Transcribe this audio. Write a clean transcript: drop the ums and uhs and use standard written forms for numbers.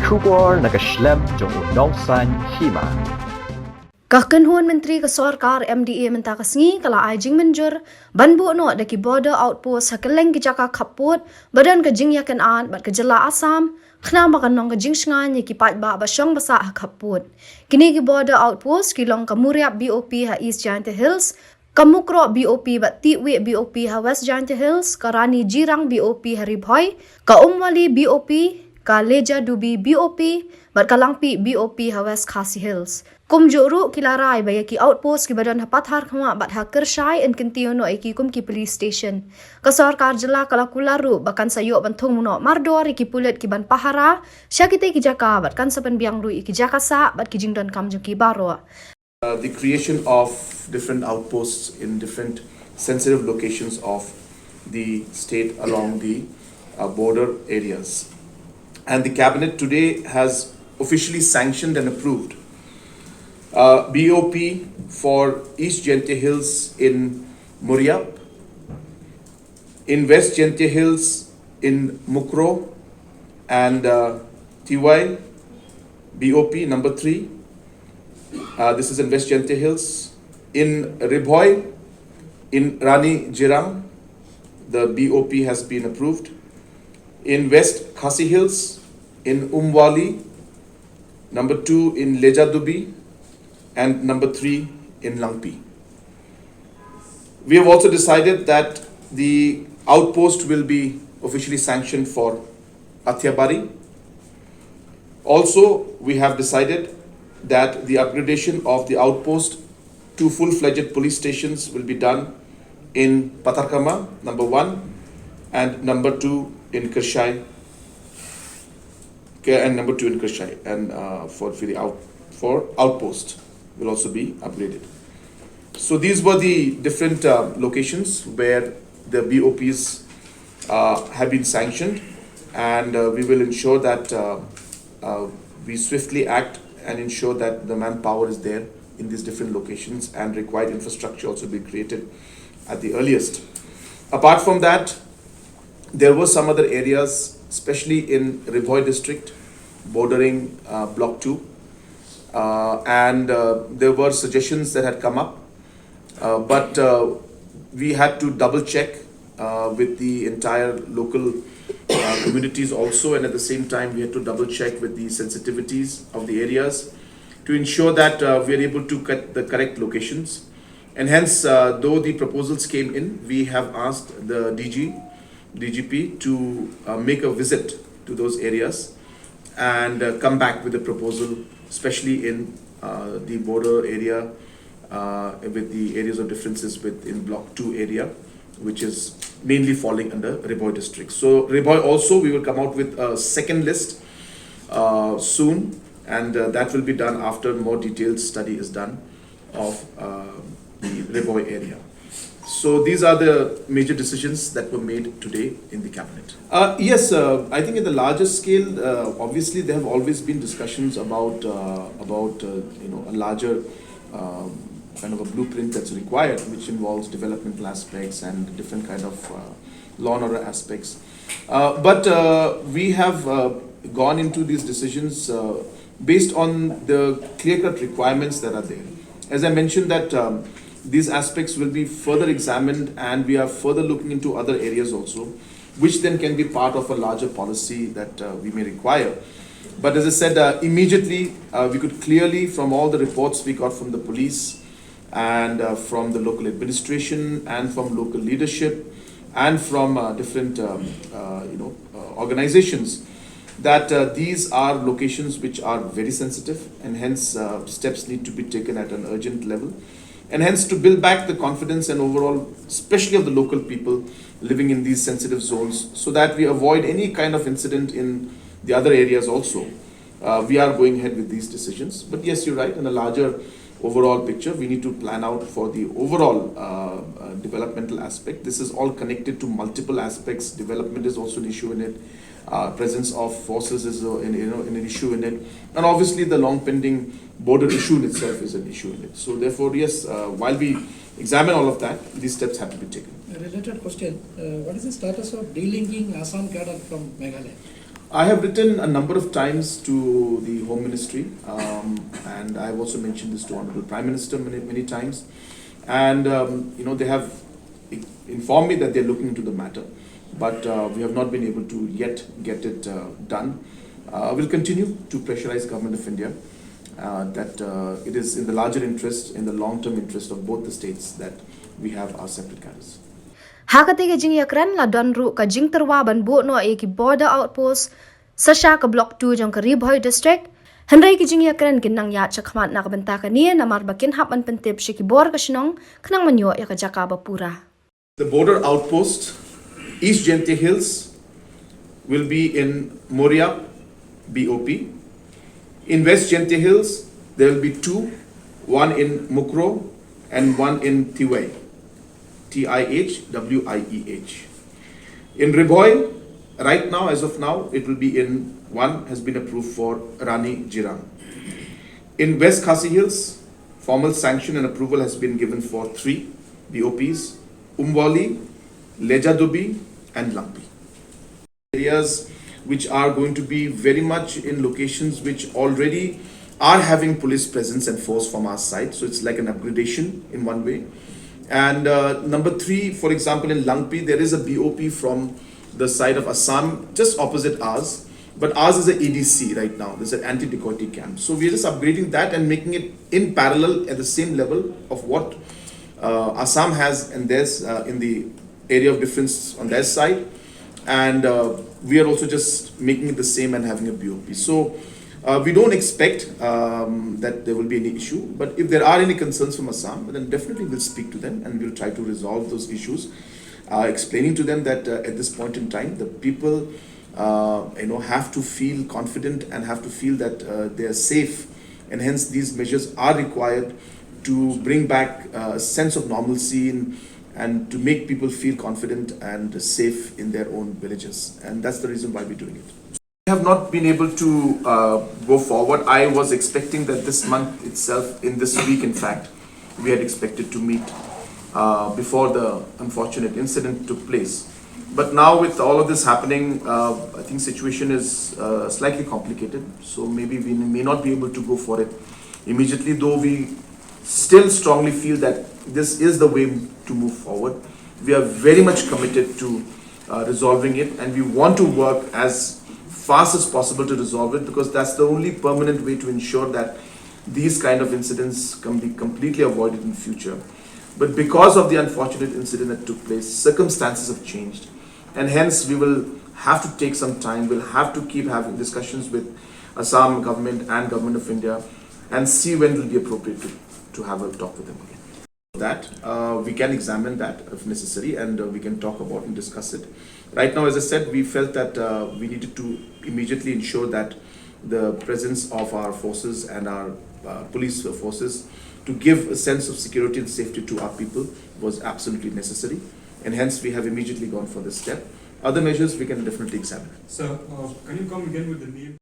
Shubor nakaslem jong udongsan Hima. Kakenhuan Menteri ke Sarkar MDA mentah kesengi kala ajing menjur banbu no daki border outpost hakeleng ke jaka kaput badan ke jing yakan an bat ke jela Assam khna makan nong ke jing sngan ki pat ba basyong basa kaput kini ke border outpost ki long ke Muriap BOP ha East Giant Hills ke Mukroh BOP bat Tiwi BOP ha West Giant Hills ke Rani Jirang BOP ha Ribhoi ke Umwali BOP ke Leja Dubi BOP bat ke Langpih BOP ha West Khasi Hills kum juru kilarai baya ki outpost ki badan hapathar khama bat ha kershai en kintiu no ki kum ki police station ka sarkar jela kala kularu bakan sayo banthung muno mardor ki pulet ki ban pahara syakite ki jaka bat kan saben biang ru ki jakasa bat ki jingdon kam ki baro the creation of different outposts in different sensitive locations of the state along the border areas, and the cabinet today has officially sanctioned and approved BOP for East Gente Hills in Muriap, in West Gente Hills in Mukroh and Thaw, BOP number 3. This is in West Gente Hills. In Ribhoi, in Rani Jirang, the BOP has been approved. In West Khasi Hills, in Umwali, number 2 in Leja Dubi, and number 3 in Langpih. We have also decided that the outpost will be officially sanctioned for Athiabari. Also, we have decided that the upgradation of the outpost to full-fledged police stations will be done in Patharkama, number 1, and number 2 in Kershai, and number 2 in Kershai, and for outpost will also be upgraded. So these were the different locations where the BOPs have been sanctioned, and we will ensure that we swiftly act and ensure that the manpower is there in these different locations and required infrastructure also be created at the earliest. Apart from that, there were some other areas, especially in Ribhoi district, bordering Block 2, and there were suggestions that had come up, but we had to double check with the entire local communities also, and at the same time we had to double check with the sensitivities of the areas to ensure that we are able to get the correct locations. And hence, though the proposals came in, we have asked the DGP to make a visit to those areas and come back with a proposal, especially in the border area with the areas of differences in Block 2 area, which is mainly falling under Ribhoi district. So Ribhoi also, we will come out with a second list soon, and that will be done after more detailed study is done of the Ribhoi area. So these are the major decisions that were made today in the cabinet. Yes, I think at the larger scale, obviously there have always been discussions about a larger kind of a blueprint that's required, which involves developmental aspects and different kind of law and order aspects. But we have gone into these decisions based on the clear-cut requirements that are there. As I mentioned that these aspects will be further examined, and we are further looking into other areas also, which then can be part of a larger policy that we may require. But as I said, immediately we could clearly, from all the reports we got from the police and from the local administration and from local leadership and from different organizations, that these are locations which are very sensitive, and hence steps need to be taken at an urgent level, and hence to build back the confidence and overall, especially of the local people living in these sensitive zones, so that we avoid any kind of incident in the other areas also. We are going ahead with these decisions. But yes, you're right, in a larger overall picture, we need to plan out for the overall developmental aspect. This is all connected to multiple aspects. Development is also an issue in it. Presence of forces is an issue in it, and obviously the long pending border issue in itself is an issue in it. So therefore, yes, while we examine all of that, these steps have to be taken. A related question, what is the status of delinking Assam cadre from Meghalaya? I have written a number of times to the Home Ministry, and I have also mentioned this to Honorable Prime Minister many times. And they have informed me that they're looking into the matter, but we have not been able to yet get it done. We'll continue to pressurize Government of India that it is in the larger interest, in the long-term interest of both the states that we have our separate cadres. Hakati ke jing yakran la don ru ka jing terwa ban bu no e ki border outpost sasha ka block 2 jong ka Ribhoi district Henry ki jing yakran kin nang ya chakmat na ka benta ka ni na mar bakin hap an pentep shi ki bor ka shnong knang manyo ya ka jaka bapura. The border outpost East Jente Hills will be in Moria BOP. In West Jente Hills there will be two, one in Mukroh and one in Thaw. TIHWIEH. In Ribhoi, right now, as of now, it will be in one has been approved for Rani Jirang. In West Khasi Hills, formal sanction and approval has been given for 3 BOPs, Umwali, Lejadubi and Langpih. Areas which are going to be very much in locations which already are having police presence and force from our side. So it's like an upgradation in one way. And number 3, for example, in Langpih, there is a BOP from the side of Assam, just opposite ours. But ours is an EDC right now. There's an anti-dacoity camp. So we're just upgrading that and making it in parallel at the same level of what Assam has and theirs in the area of difference on their side. And we are also just making it the same and having a BOP. So we don't expect that there will be any issue, but if there are any concerns from Assam, then definitely we'll speak to them and we'll try to resolve those issues, explaining to them that at this point in time, the people have to feel confident and have to feel that they are safe, and hence these measures are required to bring back a sense of normalcy and to make people feel confident and safe in their own villages, and that's the reason why we're doing it. We have not been able to go forward. I was expecting that this month itself, in this week in fact, we had expected to meet before the unfortunate incident took place. But now with all of this happening, I think situation is slightly complicated. So maybe we may not be able to go for it immediately, though we still strongly feel that this is the way to move forward. We are very much committed to resolving it, and we want to work as fast as possible to resolve it, because that's the only permanent way to ensure that these kind of incidents can be completely avoided in future. But because of the unfortunate incident that took place, circumstances have changed, and hence we will have to take some time. We'll have to keep having discussions with Assam government and Government of India and see when it will be appropriate to have a talk with them again. That we can examine that if necessary, and we can talk about and discuss it. Right now, as I said, we felt that we needed to immediately ensure that the presence of our forces and our police forces to give a sense of security and safety to our people was absolutely necessary, and hence we have immediately gone for this step. Other measures we can definitely examine. Sir, can you come again with the name?